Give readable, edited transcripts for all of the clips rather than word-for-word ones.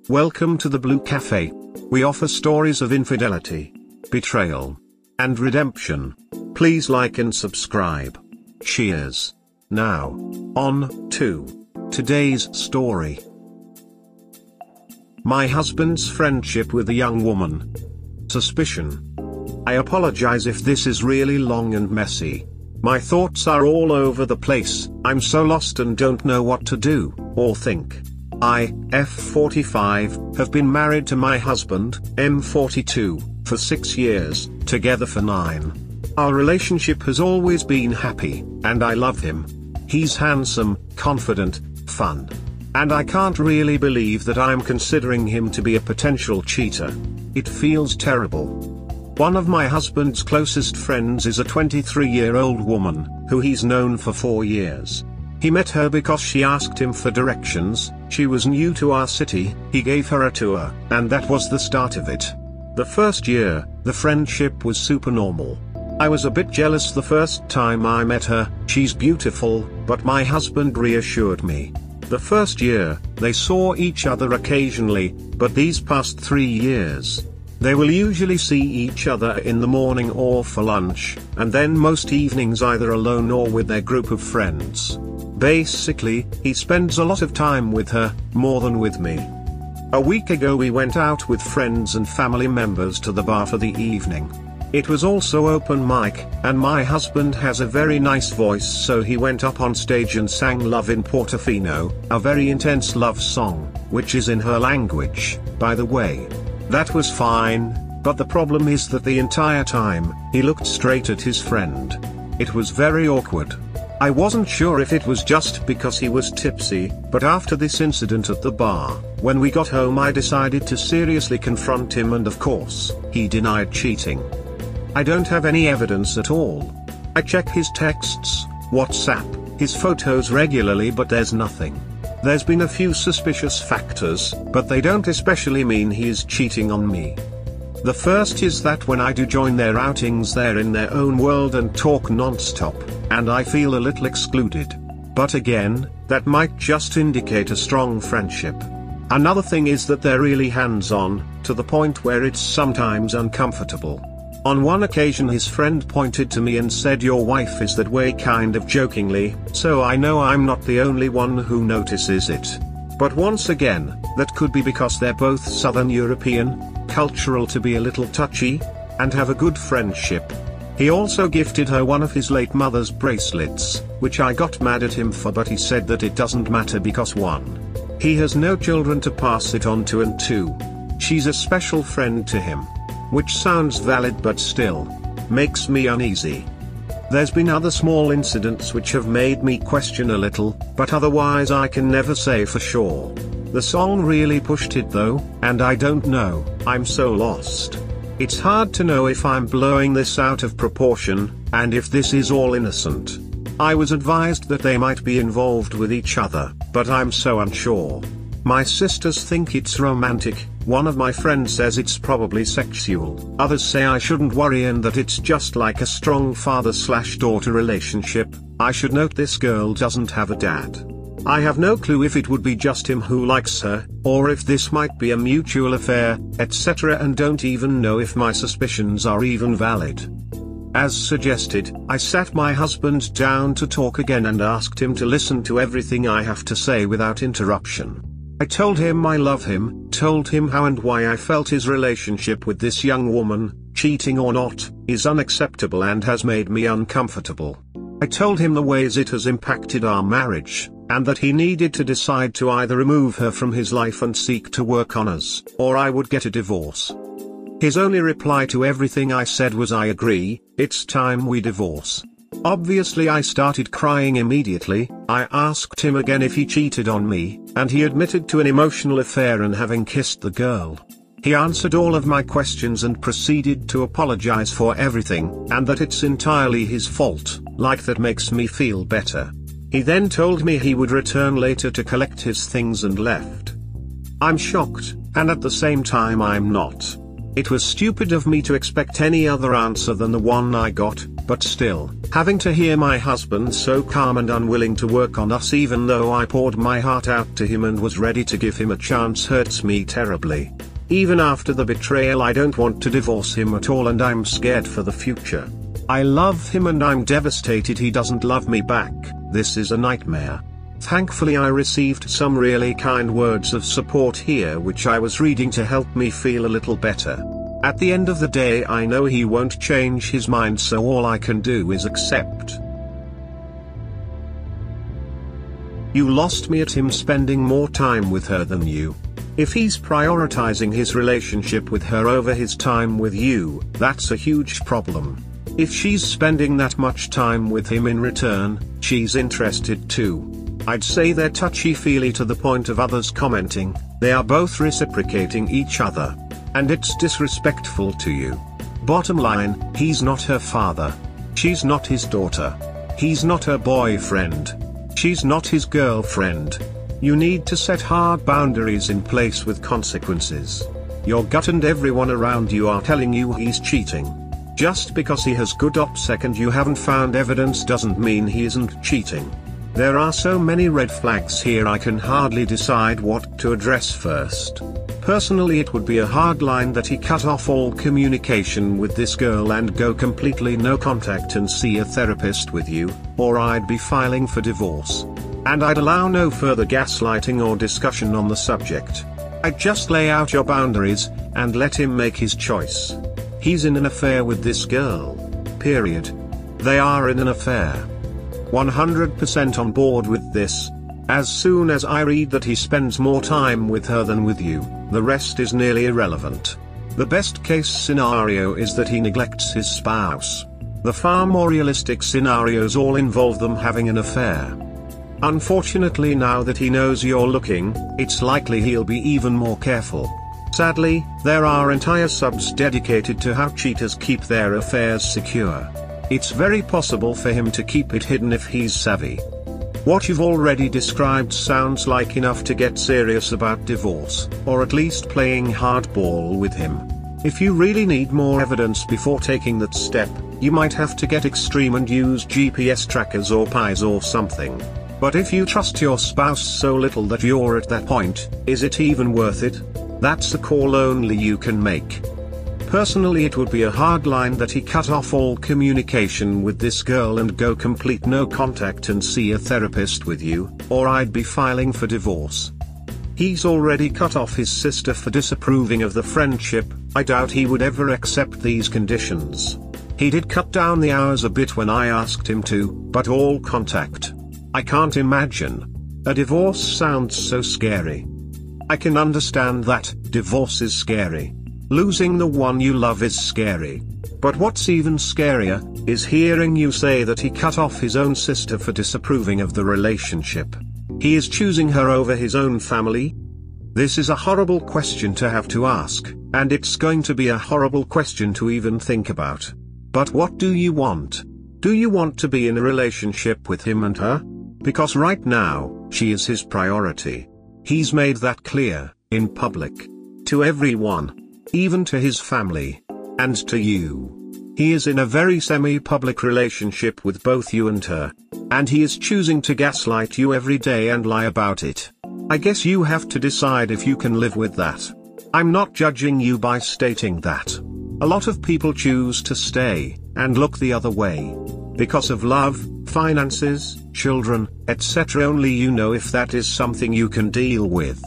Welcome to the Blue Cafe. We offer stories of infidelity, betrayal, and redemption. Please like and subscribe. Cheers. Now, on to today's story. My husband's friendship with a young woman. Suspicion. I apologize if this is really long and messy. My thoughts are all over the place. I'm so lost and don't know what to do or think. I, F45, have been married to my husband, M42, for 6 years, together for 9. Our relationship has always been happy, and I love him. He's handsome, confident, fun. And I can't really believe that I'm considering him to be a potential cheater. It feels terrible. One of my husband's closest friends is a 23-year-old woman, who he's known for 4 years. He met her because she asked him for directions. She was new to our city, he gave her a tour, and that was the start of it. The first year, the friendship was super normal. I was a bit jealous the first time I met her. She's beautiful, but my husband reassured me. The first year, they saw each other occasionally, but these past 3 years, they will usually see each other in the morning or for lunch, and then most evenings either alone or with their group of friends. Basically, he spends a lot of time with her, more than with me. A week ago we went out with friends and family members to the bar for the evening. It was also open mic, and my husband has a very nice voice, so he went up on stage and sang Love in Portofino, a very intense love song, which is in her language, by the way. That was fine, but the problem is that the entire time, he looked straight at his friend. It was very awkward. I wasn't sure if it was just because he was tipsy, but after this incident at the bar, when we got home I decided to seriously confront him, and of course, he denied cheating. I don't have any evidence at all. I check his texts, WhatsApp, his photos regularly, but there's nothing. There's been a few suspicious factors, but they don't especially mean he is cheating on me. The first is that when I do join their outings they're in their own world and talk non-stop, and I feel a little excluded. But again, that might just indicate a strong friendship. Another thing is that they're really hands-on, to the point where it's sometimes uncomfortable. On one occasion his friend pointed to me and said, "Your wife is that way," kind of jokingly, so I know I'm not the only one who notices it. But once again, that could be because they're both Southern European, cultural to be a little touchy, and have a good friendship. He also gifted her one of his late mother's bracelets, which I got mad at him for, but he said that it doesn't matter because 1, he has no children to pass it on to, and 2, she's a special friend to him. Which sounds valid but still makes me uneasy. There's been other small incidents which have made me question a little, but otherwise I can never say for sure. The song really pushed it though, and I don't know, I'm so lost. It's hard to know if I'm blowing this out of proportion, and if this is all innocent. I was advised that they might be involved with each other, but I'm so unsure. My sisters think it's romantic, one of my friends says it's probably sexual, others say I shouldn't worry and that it's just like a strong father/daughter relationship. I should note this girl doesn't have a dad. I have no clue if it would be just him who likes her, or if this might be a mutual affair, etc., and don't even know if my suspicions are even valid. As suggested, I sat my husband down to talk again and asked him to listen to everything I have to say without interruption. I told him I love him, told him how and why I felt his relationship with this young woman, cheating or not, is unacceptable and has made me uncomfortable. I told him the ways it has impacted our marriage, and that he needed to decide to either remove her from his life and seek to work on us, or I would get a divorce. His only reply to everything I said was, "I agree, it's time we divorce." Obviously I started crying immediately. I asked him again if he cheated on me, and he admitted to an emotional affair and having kissed the girl. He answered all of my questions and proceeded to apologize for everything, and that it's entirely his fault, like that makes me feel better. He then told me he would return later to collect his things and left. I'm shocked, and at the same time I'm not. It was stupid of me to expect any other answer than the one I got, But still, having to hear my husband so calm and unwilling to work on us even though I poured my heart out to him and was ready to give him a chance hurts me terribly. Even after the betrayal, I don't want to divorce him at all, and I'm scared for the future. I love him and I'm devastated he doesn't love me back. This is a nightmare. Thankfully I received some really kind words of support here which I was reading to help me feel a little better. At the end of the day I know he won't change his mind, so all I can do is accept. You lost me at him spending more time with her than you. If he's prioritizing his relationship with her over his time with you, that's a huge problem. If she's spending that much time with him in return, she's interested too. I'd say they're touchy-feely to the point of others commenting, they are both reciprocating each other. And it's disrespectful to you. Bottom line, he's not her father. She's not his daughter. He's not her boyfriend. She's not his girlfriend. You need to set hard boundaries in place with consequences. Your gut and everyone around you are telling you he's cheating. Just because he has good OPSEC and you haven't found evidence doesn't mean he isn't cheating. There are so many red flags here I can hardly decide what to address first. Personally, it would be a hard line that he cut off all communication with this girl and go completely no contact and see a therapist with you, or I'd be filing for divorce. And I'd allow no further gaslighting or discussion on the subject. I'd just lay out your boundaries, and let him make his choice. He's in an affair with this girl. Period. They are in an affair. 100% on board with this. As soon as I read that he spends more time with her than with you, the rest is nearly irrelevant. The best case scenario is that he neglects his spouse. The far more realistic scenarios all involve them having an affair. Unfortunately, now that he knows you're looking, it's likely he'll be even more careful. Sadly, there are entire subs dedicated to how cheaters keep their affairs secure. It's very possible for him to keep it hidden if he's savvy. What you've already described sounds like enough to get serious about divorce, or at least playing hardball with him. If you really need more evidence before taking that step, you might have to get extreme and use GPS trackers or pies or something. But if you trust your spouse so little that you're at that point, is it even worth it? That's a call only you can make. Personally, it would be a hard line that he cut off all communication with this girl and go complete no contact and see a therapist with you, or I'd be filing for divorce. He's already cut off his sister for disapproving of the friendship. I doubt he would ever accept these conditions. He did cut down the hours a bit when I asked him to, but all contact. I can't imagine. A divorce sounds so scary. I can understand that, divorce is scary. Losing the one you love is scary. But what's even scarier, is hearing you say that he cut off his own sister for disapproving of the relationship. He is choosing her over his own family? This is a horrible question to have to ask, and it's going to be a horrible question to even think about. But what do you want? Do you want to be in a relationship with him and her? Because right now, she is his priority. He's made that clear, in public. To everyone. Even to his family. And to you. He is in a very semi-public relationship with both you and her. And he is choosing to gaslight you every day and lie about it. I guess you have to decide if you can live with that. I'm not judging you by stating that. A lot of people choose to stay, and look the other way. Because of love, finances, children, etc. Only you know if that is something you can deal with.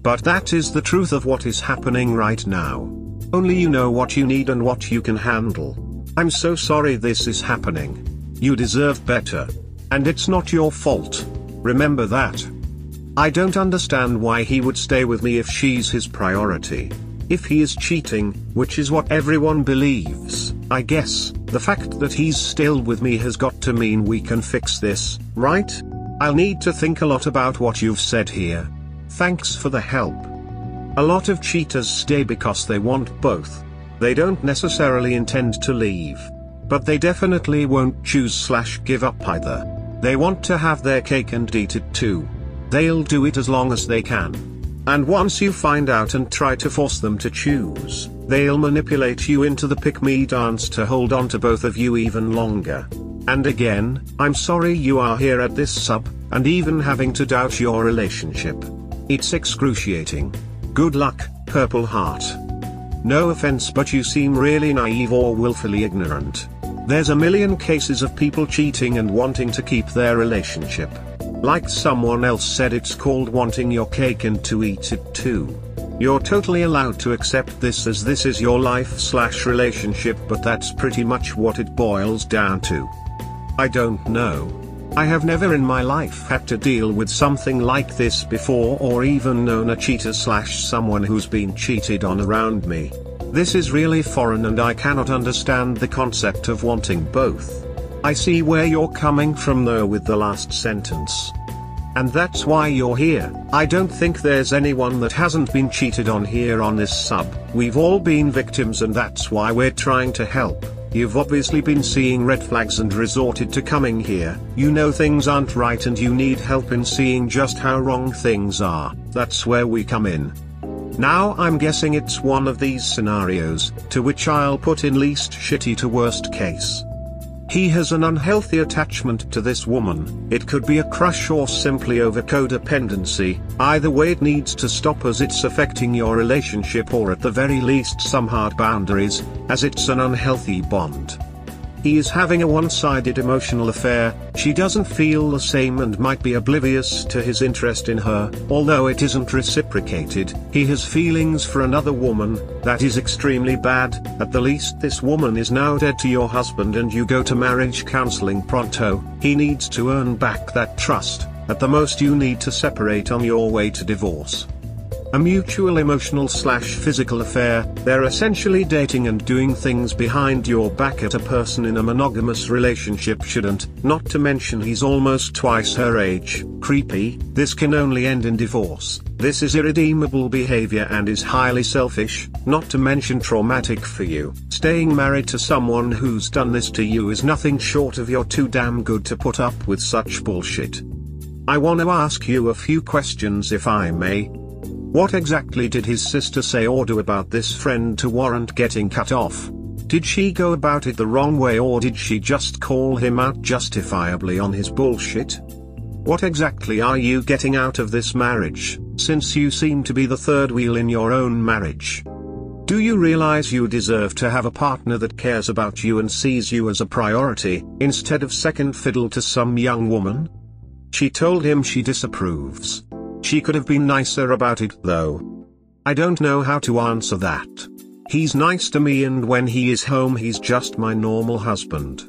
But that is the truth of what is happening right now. Only you know what you need and what you can handle. I'm so sorry this is happening. You deserve better. And it's not your fault. Remember that. I don't understand why he would stay with me if she's his priority. If he is cheating, which is what everyone believes, I guess, the fact that he's still with me has got to mean we can fix this, right? I'll need to think a lot about what you've said here. Thanks for the help. A lot of cheaters stay because they want both. They don't necessarily intend to leave. But they definitely won't choose/give up either. They want to have their cake and eat it too. They'll do it as long as they can. And once you find out and try to force them to choose, they'll manipulate you into the pick-me dance to hold on to both of you even longer. And again, I'm sorry you are here at this sub, and even having to doubt your relationship. It's excruciating. Good luck, Purple Heart. No offense, but you seem really naive or willfully ignorant. There's a million cases of people cheating and wanting to keep their relationship. Like someone else said, it's called wanting your cake and to eat it too. You're totally allowed to accept this as this is your life/relationship, but that's pretty much what it boils down to. I don't know. I have never in my life had to deal with something like this before, or even known a cheater/someone who's been cheated on around me. This is really foreign and I cannot understand the concept of wanting both. I see where you're coming from though with the last sentence. And that's why you're here. I don't think there's anyone that hasn't been cheated on here on this sub. We've all been victims and that's why we're trying to help. You've obviously been seeing red flags and resorted to coming here. You know things aren't right and you need help in seeing just how wrong things are. That's where we come in. Now I'm guessing it's one of these scenarios, to which I'll put in least shitty to worst case. He has an unhealthy attachment to this woman. It could be a crush or simply over codependency. Either way it needs to stop as it's affecting your relationship, or at the very least some hard boundaries, as it's an unhealthy bond. He is having a one-sided emotional affair. She doesn't feel the same and might be oblivious to his interest in her. Although it isn't reciprocated, he has feelings for another woman. That is extremely bad. At the least this woman is now dead to your husband and you go to marriage counseling pronto. He needs to earn back that trust. At the most you need to separate on your way to divorce. A mutual emotional/physical affair. They're essentially dating and doing things behind your back at a person in a monogamous relationship shouldn't, not to mention he's almost twice her age. Creepy. This can only end in divorce. This is irredeemable behavior and is highly selfish, not to mention traumatic for you. Staying married to someone who's done this to you is nothing short of you're too damn good to put up with such bullshit. I want to ask you a few questions if I may. What exactly did his sister say or do about this friend to warrant getting cut off? Did she go about it the wrong way, or did she just call him out justifiably on his bullshit? What exactly are you getting out of this marriage, since you seem to be the third wheel in your own marriage? Do you realize you deserve to have a partner that cares about you and sees you as a priority, instead of second fiddle to some young woman? She told him she disapproves. She could have been nicer about it though. I don't know how to answer that. He's nice to me and when he is home he's just my normal husband.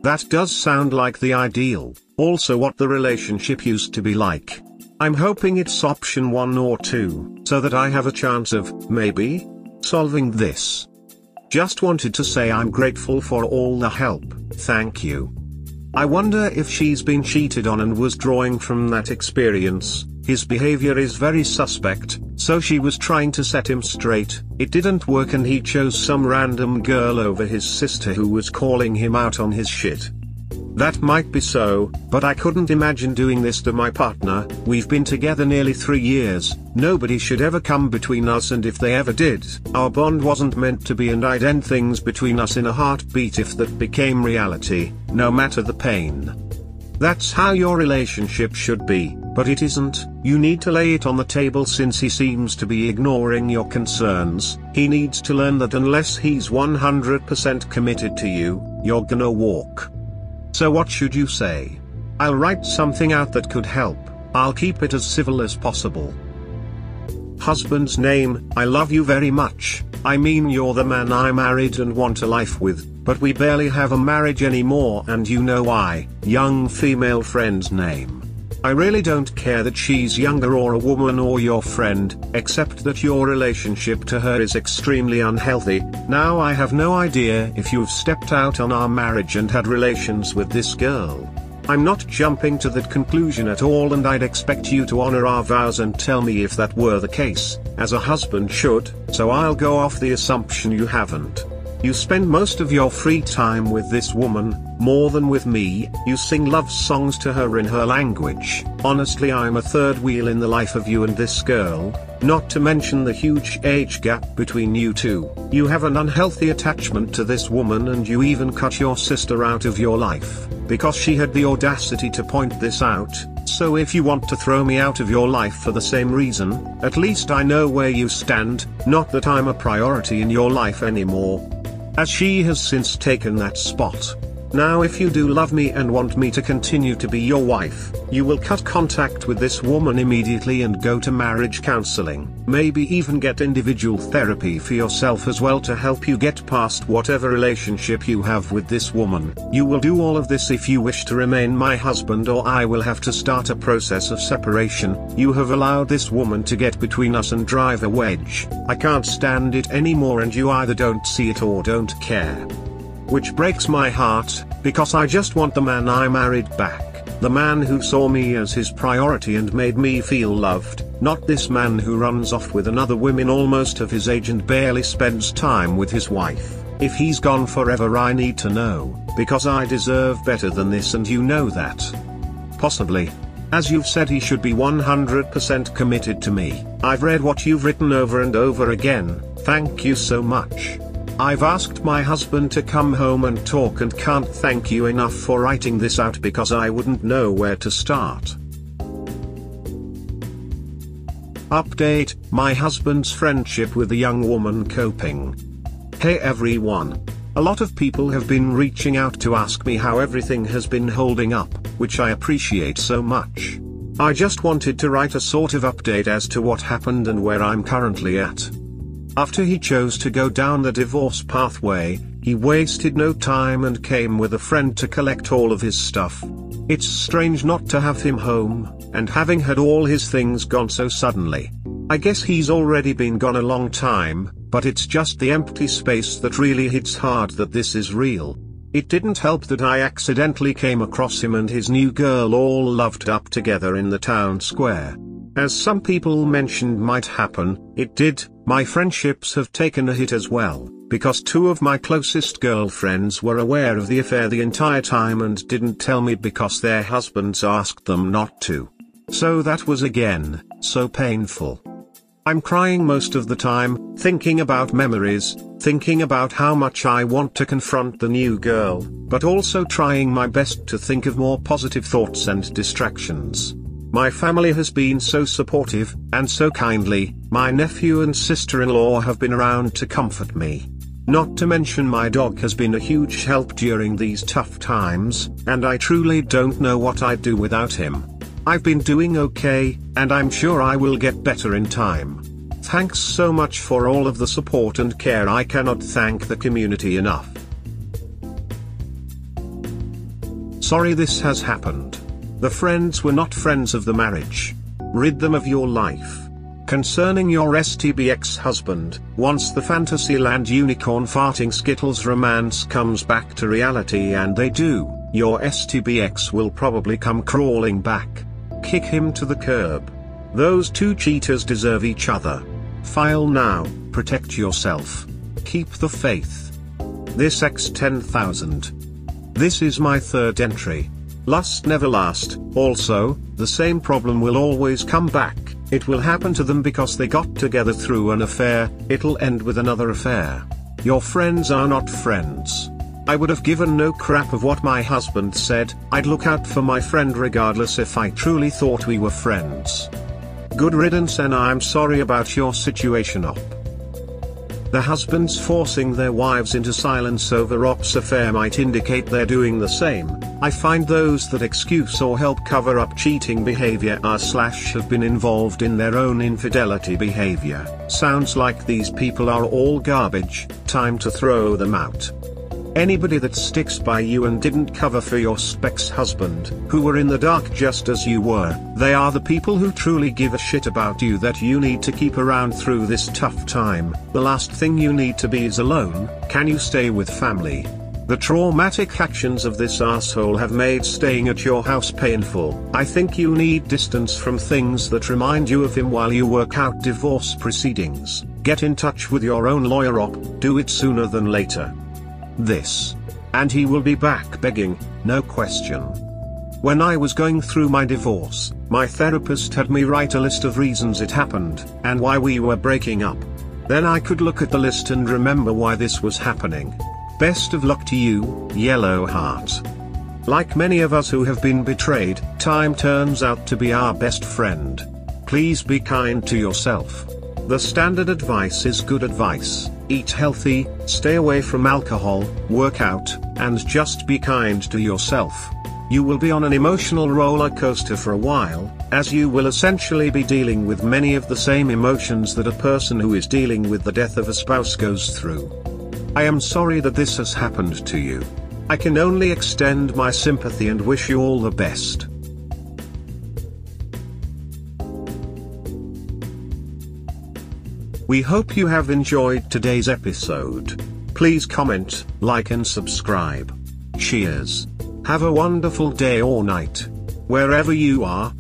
That does sound like the ideal, also what the relationship used to be like. I'm hoping it's option 1 or 2, so that I have a chance of, maybe, solving this. Just wanted to say I'm grateful for all the help, thank you. I wonder if she's been cheated on and was drawing from that experience. His behavior is very suspect, so she was trying to set him straight. It didn't work and he chose some random girl over his sister who was calling him out on his shit. That might be so, but I couldn't imagine doing this to my partner. We've been together nearly 3 years, nobody should ever come between us, and if they ever did, our bond wasn't meant to be, and I'd end things between us in a heartbeat if that became reality, no matter the pain. That's how your relationship should be, but it isn't. You need to lay it on the table since he seems to be ignoring your concerns. He needs to learn that unless he's 100% committed to you, you're gonna walk. So what should you say? I'll write something out that could help. I'll keep it as civil as possible. Husband's name: I love you very much. I mean, you're the man I married and want a life with, but we barely have a marriage anymore and you know why. Young female friend's name: I really don't care that she's younger or a woman or your friend, except that your relationship to her is extremely unhealthy. Now I have no idea if you've stepped out on our marriage and had relations with this girl. I'm not jumping to that conclusion at all, and I'd expect you to honor our vows and tell me if that were the case, as a husband should, so I'll go off the assumption you haven't. You spend most of your free time with this woman, more than with me. You sing love songs to her in her language. Honestly, I'm a third wheel in the life of you and this girl. Not to mention the huge age gap between you two. You have an unhealthy attachment to this woman, and you even cut your sister out of your life, because she had the audacity to point this out. So if you want to throw me out of your life for the same reason, at least I know where you stand, not that I'm a priority in your life anymore. As she has since taken that spot. Now if you do love me and want me to continue to be your wife, you will cut contact with this woman immediately and go to marriage counseling. Maybe even get individual therapy for yourself as well to help you get past whatever relationship you have with this woman. You will do all of this if you wish to remain my husband, or I will have to start a process of separation. You have allowed this woman to get between us and drive a wedge. I can't stand it anymore, and you either don't see it or don't care. Which breaks my heart, because I just want the man I married back, the man who saw me as his priority and made me feel loved, not this man who runs off with another woman almost of his age and barely spends time with his wife. If he's gone forever, I need to know, because I deserve better than this, and you know that. Possibly. As you've said, he should be 100% committed to me. I've read what you've written over and over again, thank you so much. I've asked my husband to come home and talk, and can't thank you enough for writing this out, because I wouldn't know where to start. Update: my husband's friendship with a young woman coping. Hey everyone. A lot of people have been reaching out to ask me how everything has been holding up, which I appreciate so much. I just wanted to write a sort of update as to what happened and where I'm currently at. After he chose to go down the divorce pathway, he wasted no time and came with a friend to collect all of his stuff. It's strange not to have him home, and having had all his things gone so suddenly. I guess he's already been gone a long time, but it's just the empty space that really hits hard that this is real. It didn't help that I accidentally came across him and his new girl all loved up together in the town square. As some people mentioned might happen, it did. My friendships have taken a hit as well, because two of my closest girlfriends were aware of the affair the entire time and didn't tell me because their husbands asked them not to. So that was again, so painful. I'm crying most of the time, thinking about memories, thinking about how much I want to confront the new girl, but also trying my best to think of more positive thoughts and distractions. My family has been so supportive, and so kindly. My nephew and sister-in-law have been around to comfort me. Not to mention my dog has been a huge help during these tough times, and I truly don't know what I'd do without him. I've been doing okay, and I'm sure I will get better in time. Thanks so much for all of the support and care. I cannot thank the community enough. Sorry this has happened. The friends were not friends of the marriage. Rid them of your life. Concerning your STB ex-husband, once the Fantasyland unicorn farting Skittles romance comes back to reality, and they do, your STB ex will probably come crawling back. Kick him to the curb. Those two cheaters deserve each other. File now, protect yourself. Keep the faith. This X 10,000. This is my third entry. Lust never last. Also, the same problem will always come back. It will happen to them because they got together through an affair. It'll end with another affair. Your friends are not friends. I would have given no crap of what my husband said. I'd look out for my friend regardless if I truly thought we were friends. Good riddance, and I'm sorry about your situation, Op. The husbands forcing their wives into silence over Op's affair might indicate they're doing the same. I find those that excuse or help cover up cheating behavior have been involved in their own infidelity behavior. Sounds like these people are all garbage. Time to throw them out. Anybody that sticks by you and didn't cover for your ex-husband, who were in the dark just as you were, they are the people who truly give a shit about you that you need to keep around through this tough time. The last thing you need to be is alone. Can you stay with family? The traumatic actions of this asshole have made staying at your house painful. I think you need distance from things that remind you of him while you work out divorce proceedings. Get in touch with your own lawyer, Op. Do it sooner than later. This. And he will be back begging, no question. When I was going through my divorce, my therapist had me write a list of reasons it happened, and why we were breaking up. Then I could look at the list and remember why this was happening. Best of luck to you, Yellow Heart. Like many of us who have been betrayed, time turns out to be our best friend. Please be kind to yourself. The standard advice is good advice: eat healthy, stay away from alcohol, work out, and just be kind to yourself. You will be on an emotional roller coaster for a while, as you will essentially be dealing with many of the same emotions that a person who is dealing with the death of a spouse goes through. I am sorry that this has happened to you. I can only extend my sympathy and wish you all the best. We hope you have enjoyed today's episode. Please comment, like and subscribe. Cheers. Have a wonderful day or night, wherever you are.